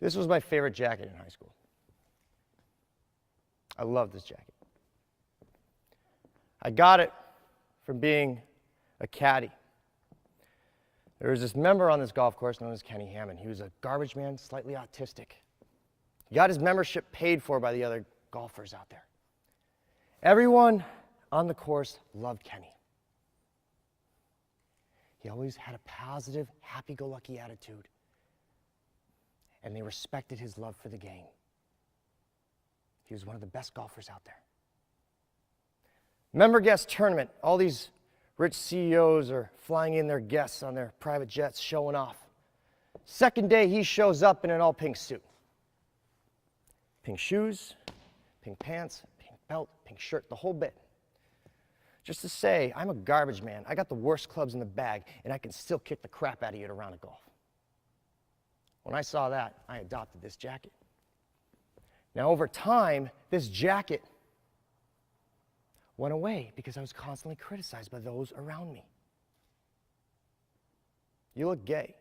This was my favorite jacket in high school. I love this jacket. I got it from being a caddy. There was this member on this golf course known as Kenny Hammond. He was a garbage man, slightly autistic. He got his membership paid for by the other golfers out there. Everyone on the course loved Kenny. He always had a positive, happy-go-lucky attitude, and they respected his love for the game. He was one of the best golfers out there. Member guest tournament, all these rich CEOs are flying in their guests on their private jets, showing off. Second day, he shows up in an all-pink suit. Pink shoes, pink pants, pink belt, pink shirt, the whole bit. Just to say, I'm a garbage man. I got the worst clubs in the bag, and I can still kick the crap out of you at a round of golf. When I saw that, I adopted this jacket. Now, over time, this jacket went away because I was constantly criticized by those around me. You look gay.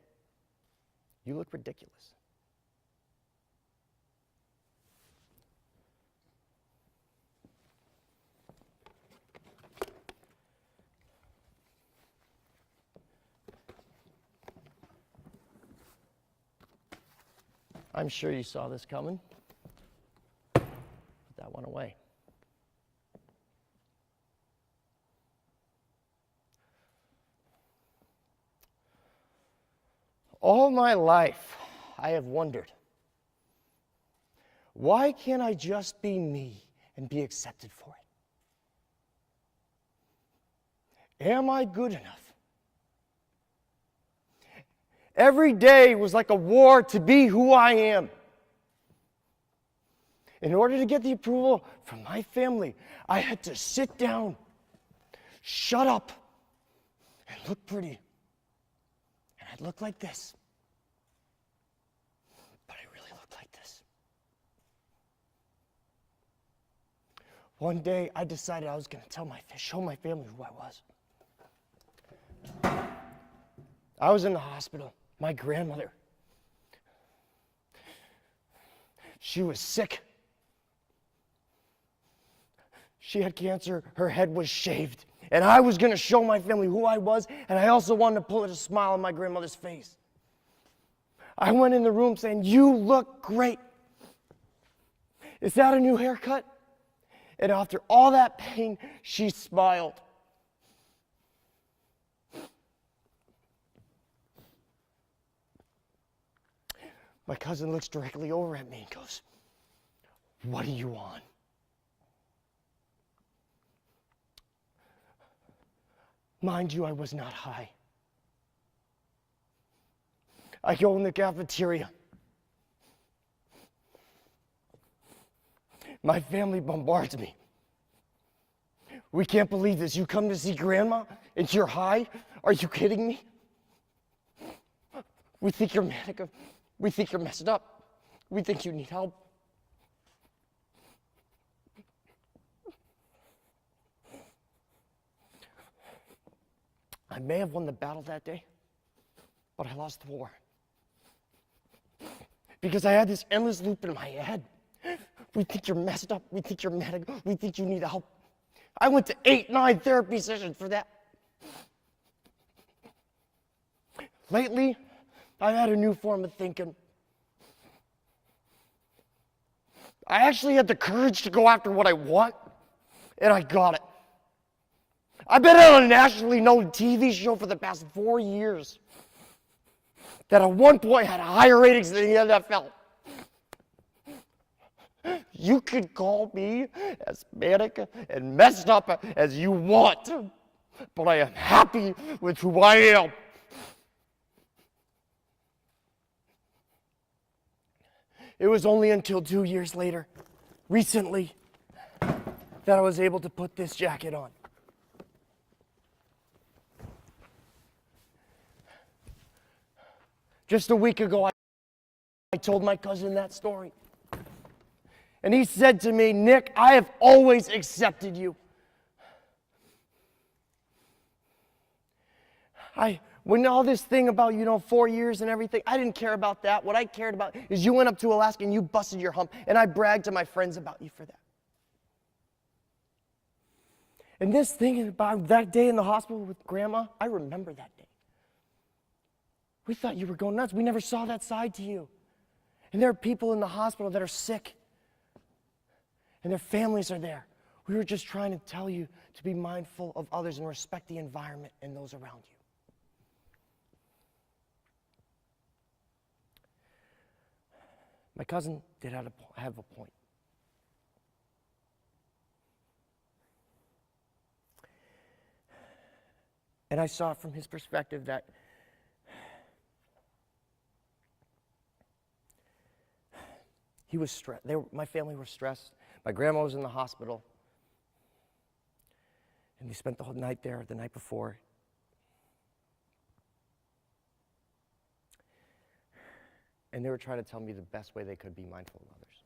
You look ridiculous. I'm sure you saw this coming, but that went away. All my life, I have wondered, why can't I just be me and be accepted for it? Am I good enough? Every day was like a war to be who I am. In order to get the approval from my family, I had to sit down, shut up, and look pretty. And I'd look like this. But I really looked like this. One day, I decided I was going to show my family who I was. I was in the hospital. My grandmother, she was sick. She had cancer. Her head was shaved. And I was going to show my family who I was, and I also wanted to put a smile on my grandmother's face. I went in the room saying, "You look great. Is that a new haircut?" And after all that pain, she smiled. My cousin looks directly over at me and goes, "What are you on?" Mind you, I was not high. I go in the cafeteria. My family bombards me. "We can't believe this. You come to see Grandma and you're high? Are you kidding me? We think you're manic. We think you're messed up. We think you need help." I may have won the battle that day, but I lost the war. Because I had this endless loop in my head. We think you're messed up. We think you're manic. We think you need help. I went to 8, 9 therapy sessions for that. Lately, I've had a new form of thinking. I actually had the courage to go after what I want, and I got it. I've been on a nationally known TV show for the past 4 years that at one point had higher ratings than the NFL. You could call me as manic and messed up as you want, but I am happy with who I am. It was only until 2 years later, recently, that I was able to put this jacket on. Just a week ago, I told my cousin that story. And he said to me, "Nick, I have always accepted you. when all this thing about, 4 years and everything, I didn't care about that. What I cared about is you went up to Alaska and you busted your hump, and I bragged to my friends about you for that. And this thing about that day in the hospital with Grandma, I remember that day. We thought you were going nuts. We never saw that side to you. And there are people in the hospital that are sick, and their families are there. We were just trying to tell you to be mindful of others and respect the environment and those around you. My cousin did have a point. And I saw from his perspective that he was stressed. My family were stressed. My grandma was in the hospital. And they spent the whole night there, the night before. And they were trying to tell me the best way they could be mindful of others.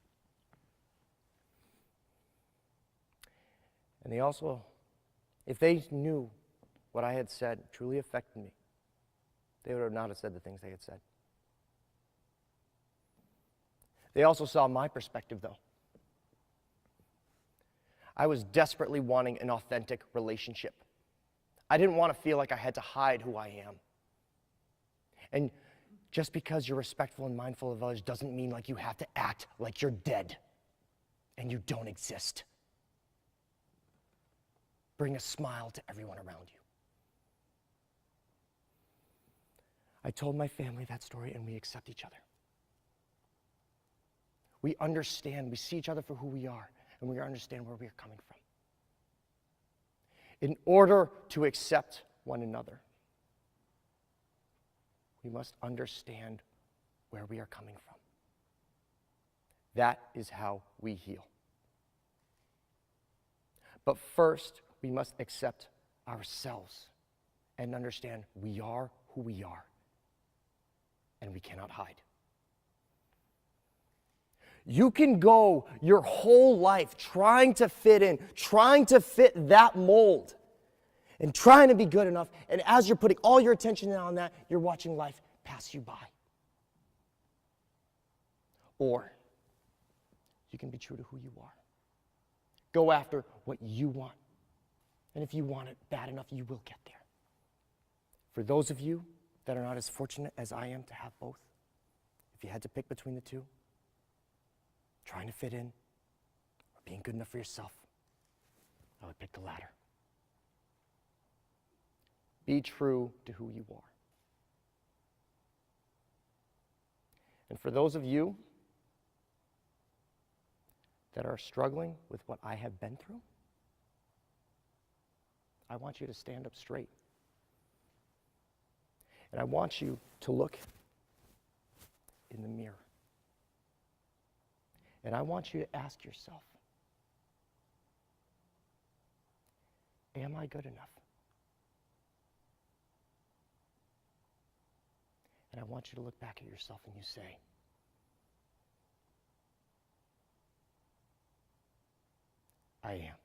And they also, if they knew what I had said truly affected me, they would not have said the things they had said. They also saw my perspective, though. I was desperately wanting an authentic relationship. I didn't want to feel like I had to hide who I am. And just because you're respectful and mindful of others doesn't mean like you have to act like you're dead and you don't exist. Bring a smile to everyone around you. I told my family that story, and we accept each other. We understand, we see each other for who we are, and we understand where we are coming from. In order to accept one another, we must understand where we are coming from. That is how we heal. But first, we must accept ourselves and understand we are who we are, and we cannot hide. You can go your whole life trying to fit in, trying to fit that mold, and trying to be good enough, and as you're putting all your attention on that, you're watching life pass you by. Or you can be true to who you are. Go after what you want. And if you want it bad enough, you will get there. For those of you that are not as fortunate as I am to have both, if you had to pick between the two, trying to fit in or being good enough for yourself, I would pick the latter. Be true to who you are. And for those of you that are struggling with what I have been through, I want you to stand up straight. And I want you to look in the mirror. And I want you to ask yourself, am I good enough? And I want you to look back at yourself and you say, I am.